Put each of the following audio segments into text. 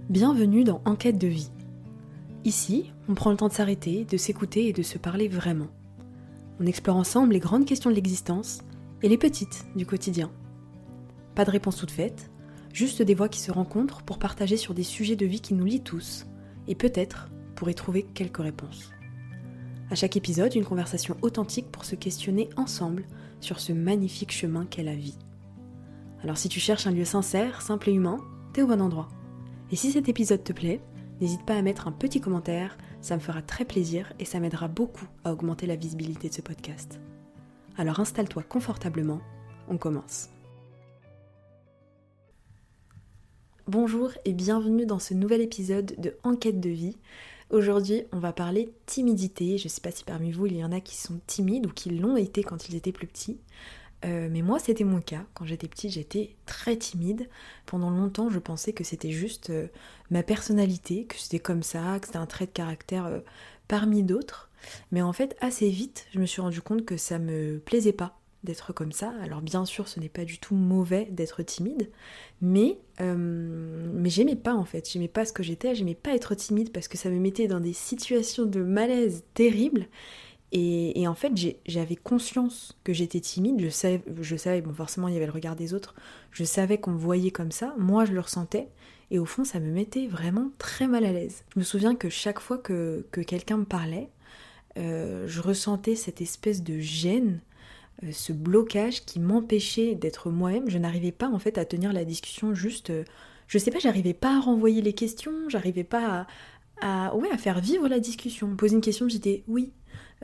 Bienvenue dans Enquête de vie. Ici, on prend le temps de s'arrêter, de s'écouter et de se parler vraiment. On explore ensemble les grandes questions de l'existence et les petites du quotidien. Pas de réponse toute faite, juste des voix qui se rencontrent pour partager sur des sujets de vie qui nous lient tous et peut-être pour y trouver quelques réponses. À chaque épisode, une conversation authentique pour se questionner ensemble sur ce magnifique chemin qu'est la vie. Alors si tu cherches un lieu sincère, simple et humain, t'es au bon endroit. Et si cet épisode te plaît, n'hésite pas à mettre un petit commentaire, ça me fera très plaisir et ça m'aidera beaucoup à augmenter la visibilité de ce podcast. Alors installe-toi confortablement, on commence. Bonjour et bienvenue dans ce nouvel épisode de Enquête de vie. Aujourd'hui, on va parler timidité. Je ne sais pas si parmi vous, il y en a qui sont timides ou qui l'ont été quand ils étaient plus petits. Mais moi, c'était mon cas. Quand j'étais petite, j'étais très timide. Pendant longtemps, je pensais que c'était juste ma personnalité, que c'était comme ça, que c'était un trait de caractère parmi d'autres. Mais en fait, assez vite, je me suis rendu compte que ça me plaisait pas d'être comme ça. Alors bien sûr, ce n'est pas du tout mauvais d'être timide, mais j'aimais pas en fait. J'aimais pas ce que j'étais, j'aimais pas être timide parce que ça me mettait dans des situations de malaise terribles. Et en fait, j'avais conscience que j'étais timide, je savais, bon forcément il y avait le regard des autres, je savais qu'on me voyait comme ça, moi je le ressentais, et au fond ça me mettait vraiment très mal à l'aise. Je me souviens que chaque fois que quelqu'un me parlait, je ressentais cette espèce de gêne, ce blocage qui m'empêchait d'être moi-même. Je n'arrivais pas en fait à tenir la discussion juste, je sais pas, j'arrivais pas à renvoyer les questions, j'arrivais pas à faire vivre la discussion. Poser une question, j'étais oui.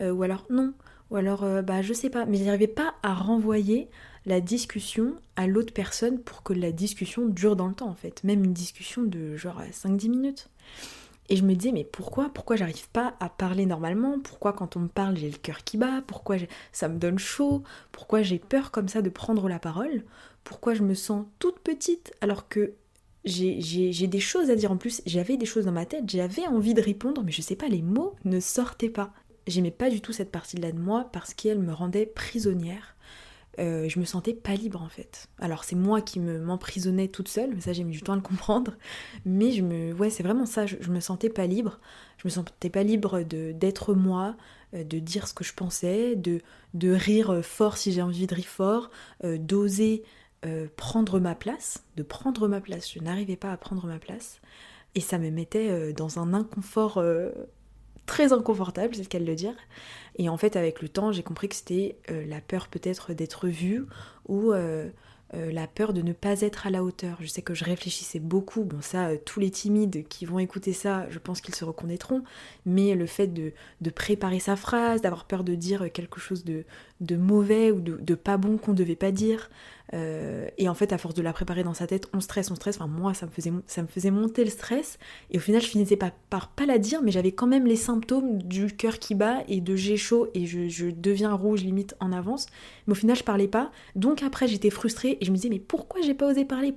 Ou alors non, ou alors je sais pas, mais j'arrivais pas à renvoyer la discussion à l'autre personne pour que la discussion dure dans le temps en fait, même une discussion de genre 5-10 minutes. Et je me disais mais pourquoi j'arrive pas à parler normalement, pourquoi quand on me parle j'ai le cœur qui bat, pourquoi ça me donne chaud, pourquoi j'ai peur comme ça de prendre la parole, pourquoi je me sens toute petite alors que j'ai des choses à dire en plus, j'avais des choses dans ma tête, j'avais envie de répondre mais je sais pas, les mots ne sortaient pas. J'aimais pas du tout cette partie-là de moi parce qu'elle me rendait prisonnière. Je me sentais pas libre en fait. Alors c'est moi qui m'emprisonnais toute seule, mais ça j'ai mis du temps à le comprendre. Mais c'est vraiment ça, je me sentais pas libre. Je me sentais pas libre d'être moi, de dire ce que je pensais, de rire fort si j'ai envie de rire fort, d'oser prendre ma place, de prendre ma place. Je n'arrivais pas à prendre ma place. Et ça me mettait dans un inconfort très inconfortable, c'est le cas de le dire. Et en fait, avec le temps, j'ai compris que c'était la peur peut-être d'être vue ou la peur de ne pas être à la hauteur. Je sais que je réfléchissais beaucoup. Bon, ça, tous les timides qui vont écouter ça, je pense qu'ils se reconnaîtront. Mais le fait de préparer sa phrase, d'avoir peur de dire quelque chose de mauvais ou de pas bon qu'on devait pas dire. Et en fait, à force de la préparer dans sa tête, on stresse. Enfin, moi, ça me faisait monter le stress. Et au final, je finissais par pas la dire, mais j'avais quand même les symptômes du cœur qui bat et de j'ai chaud et je deviens rouge limite en avance. Mais au final, je parlais pas. Donc après, j'étais frustrée et je me disais, mais pourquoi j'ai pas osé parler ?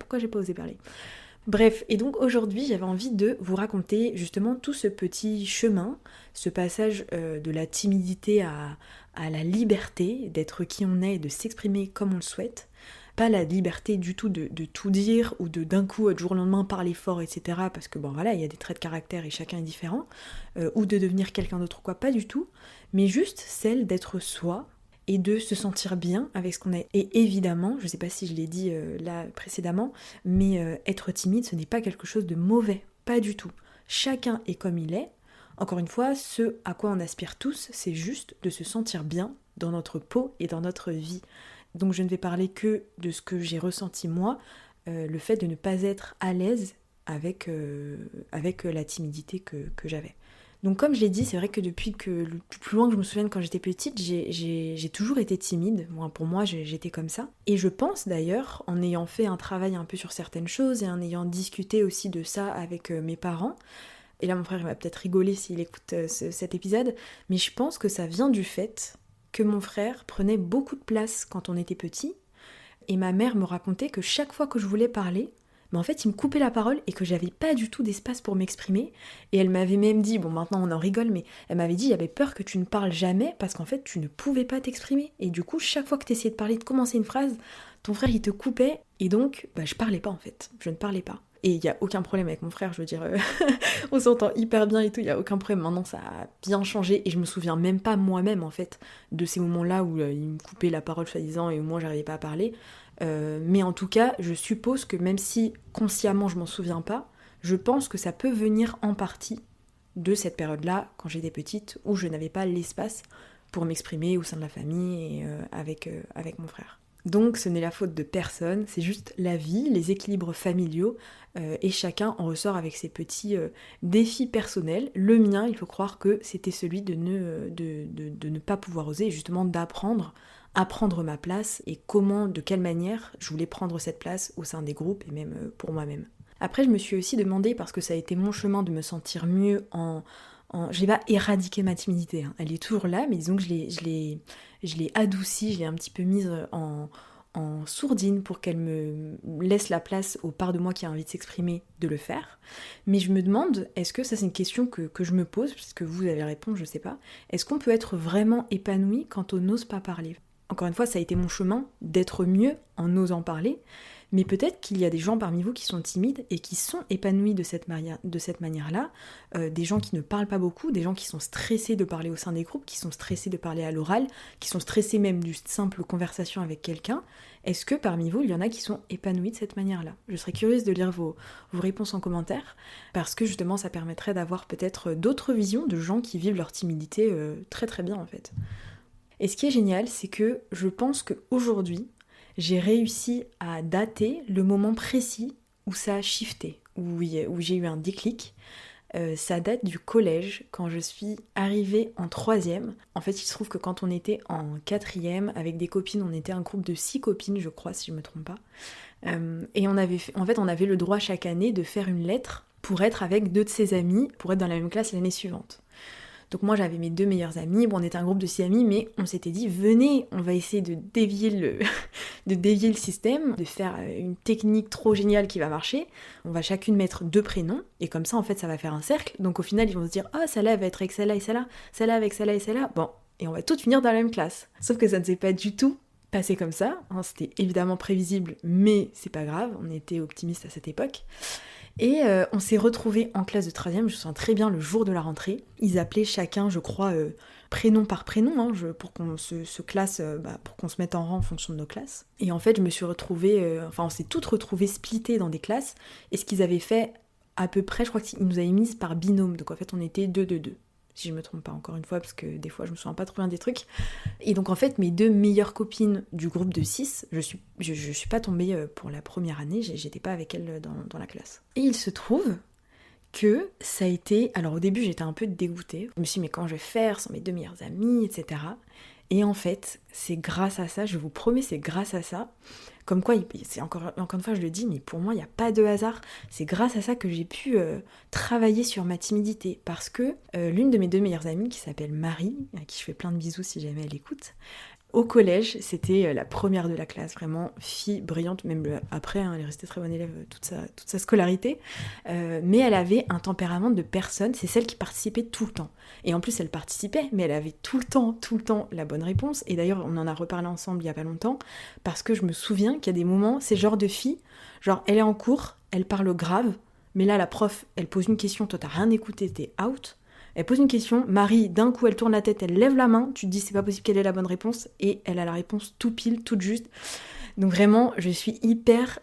Bref, et donc aujourd'hui, j'avais envie de vous raconter justement tout ce petit chemin, ce passage de la timidité à la liberté d'être qui on est et de s'exprimer comme on le souhaite. Pas la liberté du tout de tout dire ou de d'un coup du jour au lendemain parler fort, etc. Parce que bon voilà, il y a des traits de caractère et chacun est différent. Ou de devenir quelqu'un d'autre ou quoi, pas du tout. Mais juste celle d'être soi et de se sentir bien avec ce qu'on est. Et évidemment, je sais pas si je l'ai dit là précédemment, mais être timide, ce n'est pas quelque chose de mauvais, pas du tout. Chacun est comme il est. Encore une fois, ce à quoi on aspire tous, c'est juste de se sentir bien dans notre peau et dans notre vie. Donc je ne vais parler que de ce que j'ai ressenti moi, le fait de ne pas être à l'aise avec la timidité que j'avais. Donc comme je l'ai dit, c'est vrai que depuis que le plus loin que je me souvienne quand j'étais petite, j'ai toujours été timide. Pour moi, j'étais comme ça. Et je pense d'ailleurs, en ayant fait un travail un peu sur certaines choses et en ayant discuté aussi de ça avec mes parents, et là mon frère il va peut-être rigoler s'il écoute cet épisode, mais je pense que ça vient du fait que mon frère prenait beaucoup de place quand on était petit, et ma mère me racontait que chaque fois que je voulais parler, mais en fait il me coupait la parole et que j'avais pas du tout d'espace pour m'exprimer. Et elle m'avait même dit, bon maintenant on en rigole, mais elle m'avait dit il y avait peur que tu ne parles jamais parce qu'en fait tu ne pouvais pas t'exprimer. Et du coup chaque fois que tu essayais de parler, de commencer une phrase, ton frère il te coupait et donc je parlais pas en fait, je ne parlais pas. Et il n'y a aucun problème avec mon frère, je veux dire, on s'entend hyper bien et tout, il n'y a aucun problème. Maintenant, ça a bien changé et je me souviens même pas moi-même, en fait, de ces moments-là où il me coupait la parole soi-disant et où moi, j'arrivais pas à parler. Mais en tout cas, je suppose que même si consciemment, je m'en souviens pas, je pense que ça peut venir en partie de cette période-là, quand j'étais petite, où je n'avais pas l'espace pour m'exprimer au sein de la famille et avec mon frère. Donc ce n'est la faute de personne, c'est juste la vie, les équilibres familiaux, et chacun en ressort avec ses petits défis personnels. Le mien, il faut croire que c'était celui de ne pas pouvoir oser, et justement d'apprendre à prendre ma place, et comment, de quelle manière je voulais prendre cette place au sein des groupes, et même pour moi-même. Après, je me suis aussi demandé, parce que ça a été mon chemin de me sentir mieux je n'ai pas éradiqué ma timidité, hein. Elle est toujours là, mais disons que je l'ai adoucie, je l'ai un petit peu mise en sourdine pour qu'elle me laisse la place aux parts de moi qui a envie de s'exprimer de le faire. Mais je me demande, est-ce que ça c'est une question que je me pose, parce que vous avez répondu, je sais pas, est-ce qu'on peut être vraiment épanoui quand on n'ose pas parler ? Encore une fois, ça a été mon chemin d'être mieux en osant parler, mais peut-être qu'il y a des gens parmi vous qui sont timides et qui sont épanouis de cette manière-là, des gens qui ne parlent pas beaucoup, des gens qui sont stressés de parler au sein des groupes, qui sont stressés de parler à l'oral, qui sont stressés même d'une simple conversation avec quelqu'un. Est-ce que parmi vous, il y en a qui sont épanouis de cette manière-là ? Je serais curieuse de lire vos réponses en commentaire, parce que justement ça permettrait d'avoir peut-être d'autres visions de gens qui vivent leur timidité très très bien en fait. Et ce qui est génial, c'est que je pense qu'aujourd'hui, j'ai réussi à dater le moment précis où ça a shifté, où j'ai eu un déclic. Ça date du collège, quand je suis arrivée en 3e. En fait, il se trouve que quand on était en 4e, avec des copines, on était un groupe de 6 copines, je crois, si je me trompe pas. Et on avait le droit chaque année de faire une lettre pour être avec 2 de ses amis, pour être dans la même classe l'année suivante. Donc moi j'avais mes 2 meilleures amies, bon on était un groupe de 6 amis, mais on s'était dit venez, on va essayer de dévier le système, de faire une technique trop géniale qui va marcher. On va chacune mettre 2 prénoms, et comme ça en fait ça va faire un cercle, donc au final ils vont se dire ah celle-là va être avec celle-là et celle-là, celle-là avec celle-là et celle-là, bon, et on va toutes finir dans la même classe. Sauf que ça ne s'est pas du tout passé comme ça, hein, c'était évidemment prévisible, mais c'est pas grave, on était optimistes à cette époque. Et on s'est retrouvés en classe de 3e, je me souviens très bien, le jour de la rentrée. Ils appelaient chacun, je crois, prénom par prénom, hein, pour qu'on se classe, pour qu'on se mette en rang en fonction de nos classes. Et en fait, je me suis retrouvée, on s'est toutes retrouvées splittées dans des classes, et ce qu'ils avaient fait, à peu près, je crois qu'ils nous avaient mises par binôme, donc en fait, on était 2-2-2. Si je me trompe pas encore une fois, parce que des fois je me souviens pas trop bien des trucs. Et donc en fait, mes 2 meilleures copines du groupe de 6, je suis pas tombée pour la première année, j'étais pas avec elles dans la classe. Et il se trouve que ça a été... Alors au début j'étais un peu dégoûtée, je me suis dit mais comment je vais faire sans mes 2 meilleures amies, etc. Et en fait, c'est grâce à ça, je vous promets, c'est grâce à ça. Comme quoi, c'est encore une fois je le dis, mais pour moi il n'y a pas de hasard. C'est grâce à ça que j'ai pu travailler sur ma timidité. Parce que l'une de mes 2 meilleures amies, qui s'appelle Marie, à qui je fais plein de bisous si jamais elle écoute, au collège, c'était la première de la classe, vraiment fille brillante, même après, hein, elle est restée très bonne élève toute sa scolarité, mais elle avait un tempérament de personne, c'est celle qui participait tout le temps. Et en plus, elle participait, mais elle avait tout le temps la bonne réponse, et d'ailleurs, on en a reparlé ensemble il y a pas longtemps, parce que je me souviens qu'il y a des moments, c'est genre de fille, genre elle est en cours, elle parle grave, mais là, la prof, elle pose une question, toi t'as rien écouté, t'es out. Elle pose une question, Marie, d'un coup, elle tourne la tête, elle lève la main, tu te dis c'est pas possible qu'elle ait la bonne réponse, et elle a la réponse tout pile, toute juste. Donc vraiment, je suis hyper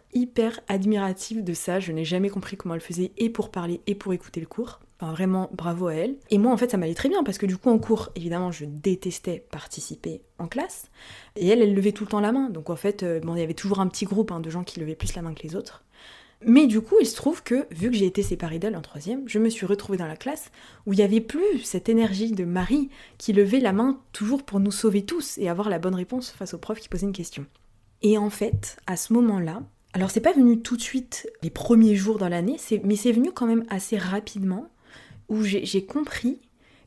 admirative de ça, je n'ai jamais compris comment elle faisait, et pour parler, et pour écouter le cours. Enfin, vraiment, bravo à elle. Et moi, en fait, ça m'allait très bien, parce que du coup, en cours, évidemment, je détestais participer en classe, et elle levait tout le temps la main. Donc en fait, il y avait toujours un petit groupe de gens qui levaient plus la main que les autres. Mais du coup, il se trouve que, vu que j'ai été séparée d'elle en 3e, je me suis retrouvée dans la classe où il n'y avait plus cette énergie de Marie qui levait la main toujours pour nous sauver tous et avoir la bonne réponse face au prof qui posait une question. Et en fait, à ce moment-là, alors c'est pas venu tout de suite les premiers jours dans l'année, mais c'est venu quand même assez rapidement, où j'ai compris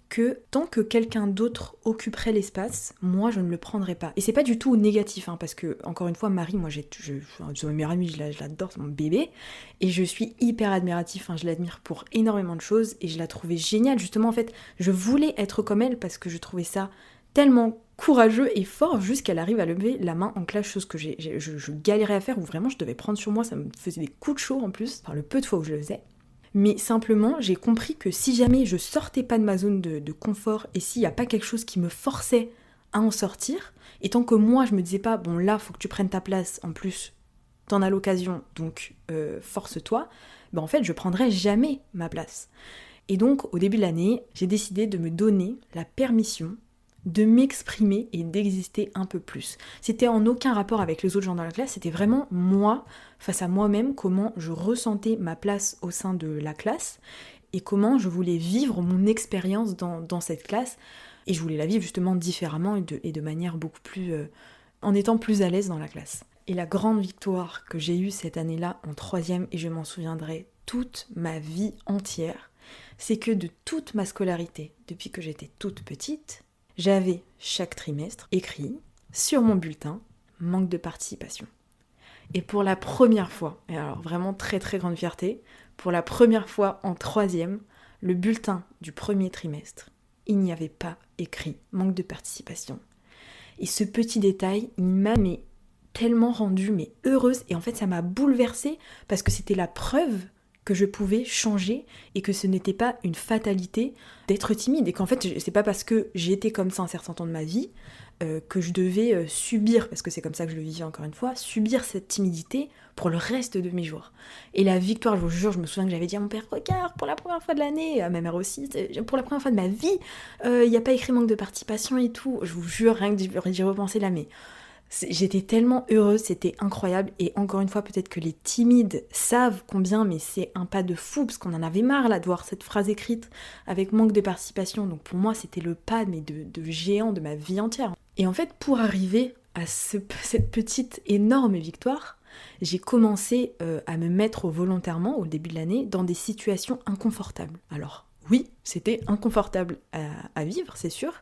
que tant que quelqu'un d'autre occuperait l'espace, moi je ne le prendrais pas. Et c'est pas du tout négatif, parce que, encore une fois, Marie, moi c'est ma meilleure amie, je l'adore, c'est mon bébé, et je suis hyper admiratif, je l'admire pour énormément de choses, et je la trouvais géniale, justement, en fait, je voulais être comme elle, parce que je trouvais ça tellement courageux et fort jusqu'elle arrive à lever la main en classe, chose que je galérais à faire, où vraiment je devais prendre sur moi, ça me faisait des coups de chaud en plus, enfin le peu de fois où je le faisais. Mais simplement, j'ai compris que si jamais je sortais pas de ma zone de confort et s'il n'y a pas quelque chose qui me forçait à en sortir, et tant que moi je me disais pas, bon là faut que tu prennes ta place, en plus t'en as l'occasion, donc force-toi, ben en fait je prendrais jamais ma place. Et donc au début de l'année, j'ai décidé de me donner la permission de m'exprimer et d'exister un peu plus. C'était en aucun rapport avec les autres gens dans la classe, c'était vraiment moi, face à moi-même, comment je ressentais ma place au sein de la classe et comment je voulais vivre mon expérience dans cette classe. Et je voulais la vivre justement différemment et de manière beaucoup plus... en étant plus à l'aise dans la classe. Et la grande victoire que j'ai eue cette année-là en 3e, et je m'en souviendrai toute ma vie entière, c'est que de toute ma scolarité, depuis que j'étais toute petite, j'avais chaque trimestre écrit sur mon bulletin « manque de participation ». Et pour la première fois, et alors vraiment très très grande fierté, pour la première fois en 3e, le bulletin du premier trimestre, il n'y avait pas écrit « manque de participation ». Et ce petit détail, il m'a tellement rendue heureuse, et en fait ça m'a bouleversée parce que c'était la preuve que je pouvais changer et que ce n'était pas une fatalité d'être timide et qu'en fait c'est pas parce que j'ai été comme ça un certain temps de ma vie que je devais subir, parce que c'est comme ça que je le vivais encore une fois, subir cette timidité pour le reste de mes jours. Et la victoire, je vous jure, je me souviens que j'avais dit à mon père, regarde, pour la première fois de l'année, à ma mère aussi, pour la première fois de ma vie, il n'y a pas écrit manque de participation et tout, je vous jure, rien que d'y repenser là, mais j'étais tellement heureuse, c'était incroyable, et encore une fois, peut-être que les timides savent combien, mais c'est un pas de fou, parce qu'on en avait marre là de voir cette phrase écrite avec manque de participation, donc pour moi c'était le pas de géant de ma vie entière. Et en fait, pour arriver à cette petite énorme victoire, j'ai commencé à me mettre volontairement, au début de l'année, dans des situations inconfortables. Alors oui, c'était inconfortable à vivre, c'est sûr,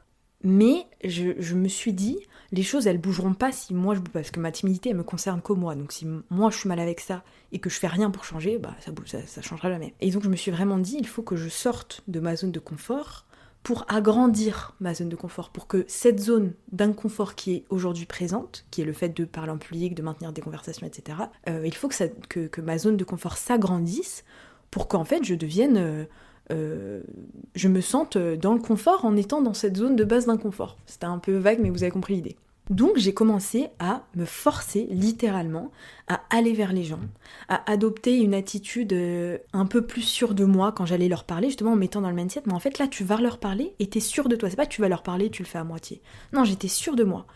mais je me suis dit, les choses elles bougeront pas si moi je bouge pas, parce que ma timidité elle me concerne que moi, donc si moi je suis mal avec ça et que je fais rien pour changer, bah ça changera jamais. Et donc je me suis vraiment dit, il faut que je sorte de ma zone de confort pour agrandir ma zone de confort, pour que cette zone d'inconfort qui est aujourd'hui présente, qui est le fait de parler en public, de maintenir des conversations, etc., il faut que ma zone de confort s'agrandisse pour qu'en fait je devienne... je me sente dans le confort en étant dans cette zone de base d'inconfort. C'était un peu vague, mais vous avez compris l'idée. Donc j'ai commencé à me forcer littéralement à aller vers les gens, à adopter une attitude un peu plus sûre de moi quand j'allais leur parler, justement en mettant dans le mindset, mais en fait là tu vas leur parler et t'es sûre de toi, c'est pas que tu vas leur parler, tu le fais à moitié. Non, j'étais sûre de moi.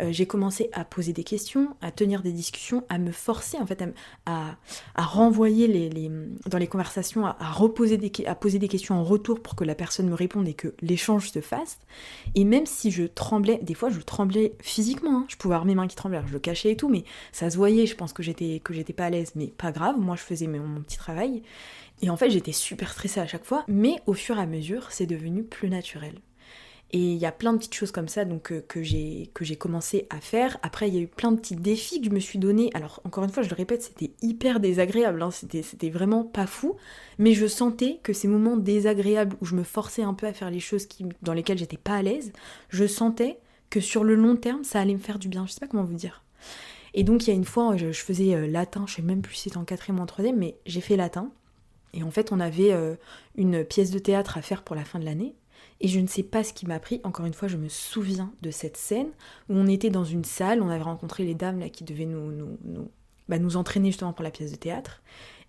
J'ai commencé à poser des questions, à tenir des discussions, à me forcer en fait à renvoyer dans les conversations, à poser des questions en retour pour que la personne me réponde et que l'échange se fasse. Et même si je tremblais, des fois je tremblais physiquement, hein. Je pouvais avoir mes mains qui tremblaient, alors je le cachais et tout, mais ça se voyait, je pense que j'étais pas à l'aise, mais pas grave, moi je faisais mon petit travail. Et en fait j'étais super stressée à chaque fois, mais au fur et à mesure c'est devenu plus naturel. Et il y a plein de petites choses comme ça donc, que j'ai commencé à faire. Après, il y a eu plein de petits défis que je me suis donnés. Alors, encore une fois, je le répète, c'était hyper désagréable, hein. C'était vraiment pas fou. Mais je sentais que ces moments désagréables où je me forçais un peu à faire les choses dans lesquelles j'étais pas à l'aise, je sentais que sur le long terme, ça allait me faire du bien. Je sais pas comment vous dire. Et donc, il y a une fois, je faisais latin, je sais même plus si c'était en 4e ou en 3e, mais j'ai fait latin. Et en fait, on avait une pièce de théâtre à faire pour la fin de l'année. Et je ne sais pas ce qui m'a pris, encore une fois je me souviens de cette scène où on était dans une salle, on avait rencontré les dames là, qui devaient nous entraîner justement pour la pièce de théâtre,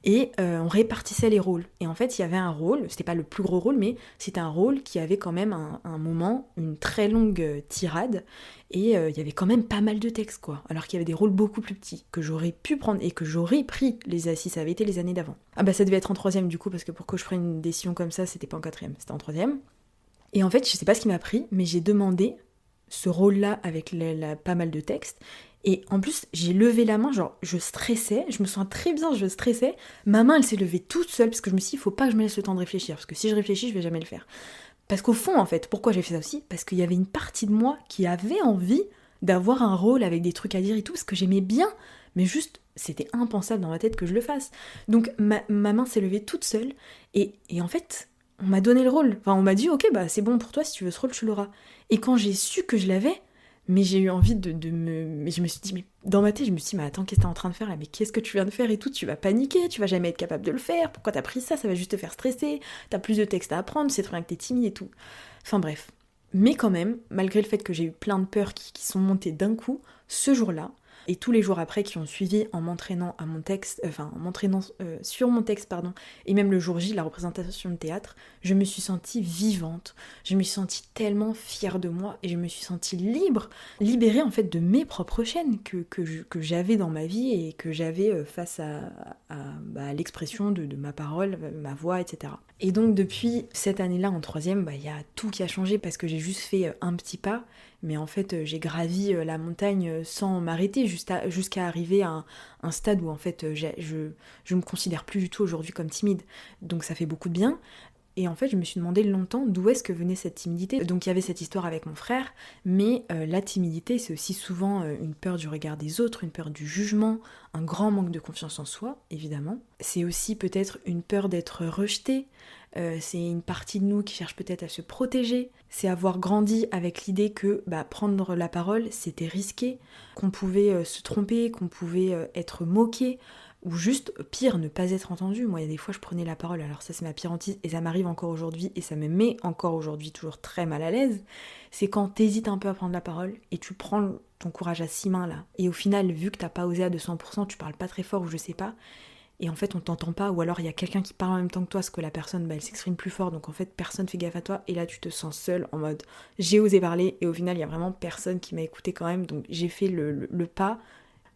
et on répartissait les rôles. Et en fait il y avait un rôle, c'était pas le plus gros rôle, mais c'était un rôle qui avait quand même un moment, une très longue tirade, et il y avait quand même pas mal de textes quoi, alors qu'il y avait des rôles beaucoup plus petits, que j'aurais pu prendre, et que j'aurais pris si ça avait été les années d'avant. Ah bah ça devait être en 3e du coup, parce que pour que je prenne une décision comme ça, c'était pas en 4e, c'était en 3e. Et en fait, je sais pas ce qui m'a pris, mais j'ai demandé ce rôle-là avec pas mal de textes. Et en plus, j'ai levé la main, genre je stressais, je me sens très bien, je stressais. Ma main, elle s'est levée toute seule, parce que je me suis dit, il faut pas que je me laisse le temps de réfléchir, parce que si je réfléchis, je vais jamais le faire. Parce qu'au fond, en fait, pourquoi j'ai fait ça aussi ? Parce qu'il y avait une partie de moi qui avait envie d'avoir un rôle avec des trucs à dire et tout, parce que j'aimais bien, mais juste, c'était impensable dans ma tête que je le fasse. Donc ma main s'est levée toute seule, et en fait... on m'a donné le rôle. Enfin, on m'a dit, ok, bah c'est bon pour toi, si tu veux ce rôle, tu l'auras. Et quand j'ai su que je l'avais, Mais j'ai eu envie mais je me suis dit, mais dans ma tête, je me suis dit, mais attends, qu'est-ce que t'es en train de faire là? Mais qu'est-ce que tu viens de faire et tout? Tu vas paniquer, tu vas jamais être capable de le faire. Pourquoi t'as pris ça? Ça va juste te faire stresser. T'as plus de textes à apprendre, c'est très bien que t'es timide et tout. Enfin bref. Mais quand même, malgré le fait que j'ai eu plein de peurs qui sont montées d'un coup, ce jour-là, et tous les jours après qui ont suivi en m'entraînant à mon texte, en m'entraînant sur mon texte, pardon, et même le jour J, la représentation de théâtre, je me suis sentie vivante, je me suis sentie tellement fière de moi, et je me suis sentie libre, libérée en fait de mes propres chaînes que j'avais dans ma vie et que j'avais face à l'expression de ma parole, ma voix, etc. Et donc depuis cette année-là en troisième, il y a tout qui a changé parce que j'ai juste fait un petit pas, mais en fait j'ai gravi la montagne sans m'arrêter jusqu'à arriver à un stade où en fait je me considère plus du tout aujourd'hui comme timide. Donc ça fait beaucoup de bien. Et en fait, je me suis demandé longtemps d'où est-ce que venait cette timidité. Donc il y avait cette histoire avec mon frère, mais la timidité, c'est aussi souvent une peur du regard des autres, une peur du jugement, un grand manque de confiance en soi, évidemment. C'est aussi peut-être une peur d'être rejeté, c'est une partie de nous qui cherche peut-être à se protéger, c'est avoir grandi avec l'idée que prendre la parole, c'était risqué, qu'on pouvait se tromper, qu'on pouvait être moqué, ou juste, pire, ne pas être entendu. Moi, il y a des fois, je prenais la parole, alors ça c'est ma pire hantise, et ça m'arrive encore aujourd'hui, et ça me met encore aujourd'hui toujours très mal à l'aise, c'est quand t'hésites un peu à prendre la parole, et tu prends ton courage à 6 mains là, et au final, vu que t'as pas osé à 200%, tu parles pas très fort ou je sais pas, et en fait on t'entend pas, ou alors il y a quelqu'un qui parle en même temps que toi, parce que la personne, elle s'exprime plus fort, donc en fait personne fait gaffe à toi, et là tu te sens seule, en mode, j'ai osé parler, et au final il y a vraiment personne qui m'a écouté quand même, donc j'ai fait le pas,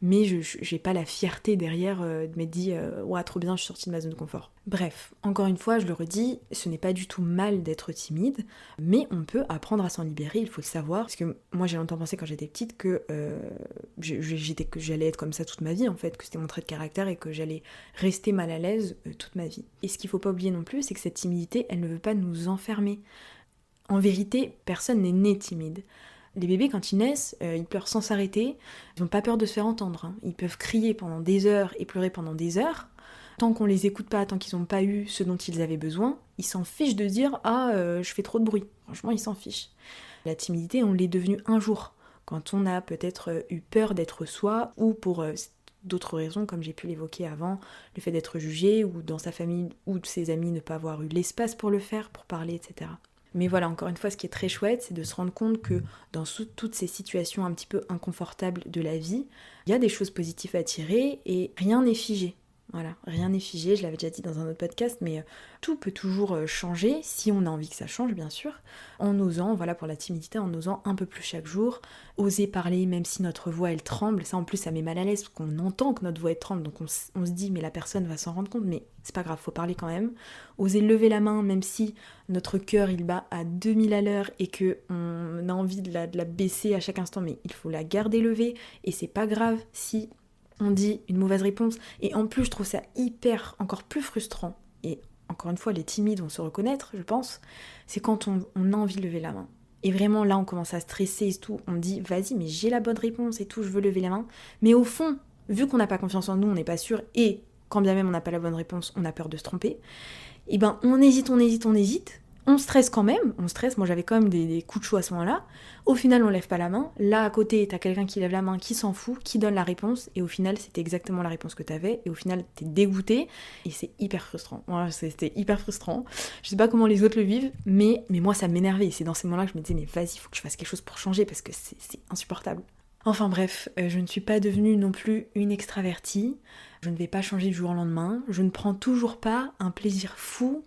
mais j'ai pas la fierté derrière de m'être dit ouais trop bien, je suis sortie de ma zone de confort. Bref, encore une fois, je le redis, ce n'est pas du tout mal d'être timide, mais on peut apprendre à s'en libérer, il faut le savoir, parce que moi j'ai longtemps pensé quand j'étais petite que que j'allais être comme ça toute ma vie en fait, que c'était mon trait de caractère et que j'allais rester mal à l'aise toute ma vie. Et ce qu'il faut pas oublier non plus, c'est que cette timidité, elle ne veut pas nous enfermer. En vérité, personne n'est né timide. Les bébés, quand ils naissent, ils pleurent sans s'arrêter, ils n'ont pas peur de se faire entendre, hein. Ils peuvent crier pendant des heures et pleurer pendant des heures. Tant qu'on les écoute pas, tant qu'ils n'ont pas eu ce dont ils avaient besoin, ils s'en fichent de dire « Ah, je fais trop de bruit ». Franchement, ils s'en fichent. La timidité, on l'est devenue un jour, quand on a peut-être eu peur d'être soi, ou pour d'autres raisons, comme j'ai pu l'évoquer avant, le fait d'être jugé, ou dans sa famille ou de ses amis ne pas avoir eu l'espace pour le faire, pour parler, etc. Mais voilà, encore une fois, ce qui est très chouette, c'est de se rendre compte que dans toutes ces situations un petit peu inconfortables de la vie, il y a des choses positives à tirer et rien n'est figé. Voilà, rien n'est figé, je l'avais déjà dit dans un autre podcast, mais tout peut toujours changer, si on a envie que ça change bien sûr, en osant, voilà pour la timidité, en osant un peu plus chaque jour, oser parler même si notre voix elle tremble, ça en plus ça met mal à l'aise, parce qu'on entend que notre voix elle tremble, donc on se dit mais la personne va s'en rendre compte, mais c'est pas grave, faut parler quand même, oser lever la main même si notre cœur il bat à 2000 à l'heure et qu'on a envie de la baisser à chaque instant, mais il faut la garder levée, et c'est pas grave si on dit une mauvaise réponse, et en plus je trouve ça encore plus frustrant, et encore une fois les timides vont se reconnaître je pense, c'est quand on a envie de lever la main, et vraiment là on commence à stresser et tout, on dit vas-y mais j'ai la bonne réponse et tout, je veux lever la main, mais au fond, vu qu'on n'a pas confiance en nous, on n'est pas sûr, et quand bien même on n'a pas la bonne réponse, on a peur de se tromper, et ben on hésite, on stresse quand même, moi j'avais quand même des coups de chaud à ce moment-là, au final on lève pas la main, là à côté t'as quelqu'un qui lève la main, qui s'en fout, qui donne la réponse, et au final c'était exactement la réponse que t'avais, et au final t'es dégoûté, et c'est hyper frustrant, voilà, c'était hyper frustrant, je sais pas comment les autres le vivent, mais moi ça m'énervait, et c'est dans ces moments-là que je me disais mais vas-y, faut que je fasse quelque chose pour changer, parce que c'est insupportable. Enfin bref, je ne suis pas devenue non plus une extravertie, je ne vais pas changer du jour au lendemain, je ne prends toujours pas un plaisir fou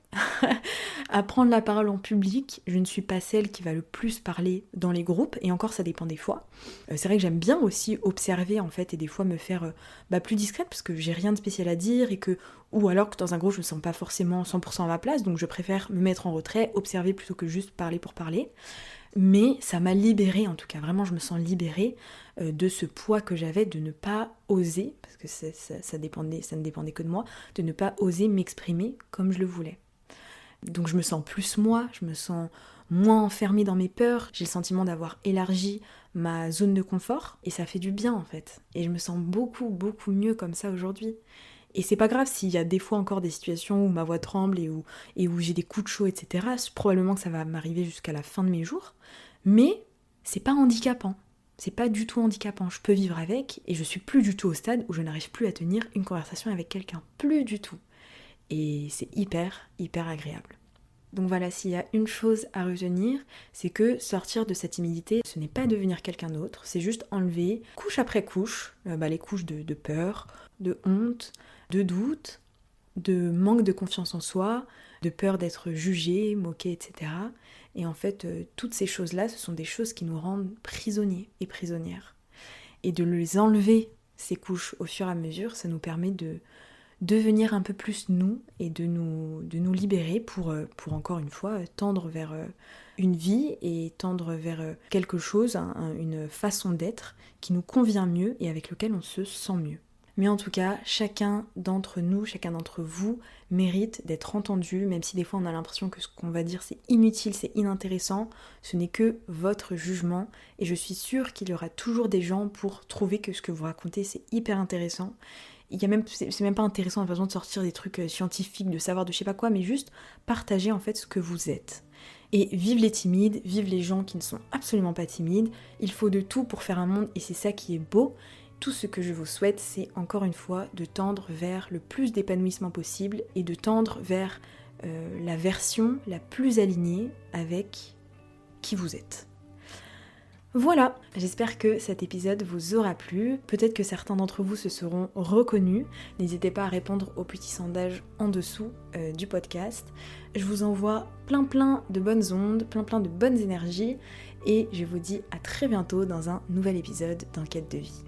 à prendre la parole en public, je ne suis pas celle qui va le plus parler dans les groupes, et encore ça dépend des fois. C'est vrai que j'aime bien aussi observer en fait, et des fois me faire plus discrète, parce que j'ai rien de spécial à dire, ou alors que dans un groupe je me sens pas forcément 100% à ma place, donc je préfère me mettre en retrait, observer plutôt que juste parler pour parler. Mais ça m'a libérée, en tout cas, vraiment je me sens libérée de ce poids que j'avais de ne pas oser, parce que ça ne dépendait que de moi, de ne pas oser m'exprimer comme je le voulais. Donc je me sens plus moi, je me sens moins enfermée dans mes peurs, j'ai le sentiment d'avoir élargi ma zone de confort, et ça fait du bien en fait. Et je me sens beaucoup, beaucoup mieux comme ça aujourd'hui. Et c'est pas grave s'il y a des fois encore des situations où ma voix tremble et où j'ai des coups de chaud, etc. Probablement que ça va m'arriver jusqu'à la fin de mes jours. Mais c'est pas handicapant. C'est pas du tout handicapant, je peux vivre avec et je suis plus du tout au stade où je n'arrive plus à tenir une conversation avec quelqu'un. Plus du tout. Et c'est hyper, hyper agréable. Donc voilà, s'il y a une chose à retenir, c'est que sortir de cette timidité, ce n'est pas devenir quelqu'un d'autre, c'est juste enlever couche après couche, les couches de peur, de honte, de doute, de manque de confiance en soi, de peur d'être jugé, moqué, etc. Et en fait, toutes ces choses-là, ce sont des choses qui nous rendent prisonniers et prisonnières. Et de les enlever, ces couches, au fur et à mesure, ça nous permet de devenir un peu plus nous et de nous libérer pour encore une fois tendre vers une vie et tendre vers quelque chose, une façon d'être qui nous convient mieux et avec lequel on se sent mieux. Mais en tout cas, chacun d'entre nous, chacun d'entre vous mérite d'être entendu, même si des fois on a l'impression que ce qu'on va dire c'est inutile, c'est inintéressant, ce n'est que votre jugement et je suis sûre qu'il y aura toujours des gens pour trouver que ce que vous racontez c'est hyper intéressant. C'est même pas intéressant, on a besoin de sortir des trucs scientifiques, de savoir de je sais pas quoi, mais juste partager en fait ce que vous êtes. Et vive les timides, vive les gens qui ne sont absolument pas timides, il faut de tout pour faire un monde et c'est ça qui est beau. Tout ce que je vous souhaite, c'est encore une fois de tendre vers le plus d'épanouissement possible et de tendre vers la version la plus alignée avec qui vous êtes. Voilà, j'espère que cet épisode vous aura plu, peut-être que certains d'entre vous se seront reconnus, n'hésitez pas à répondre au petit sondage en dessous du podcast. Je vous envoie plein de bonnes ondes, plein de bonnes énergies et je vous dis à très bientôt dans un nouvel épisode d'Enquête de vie.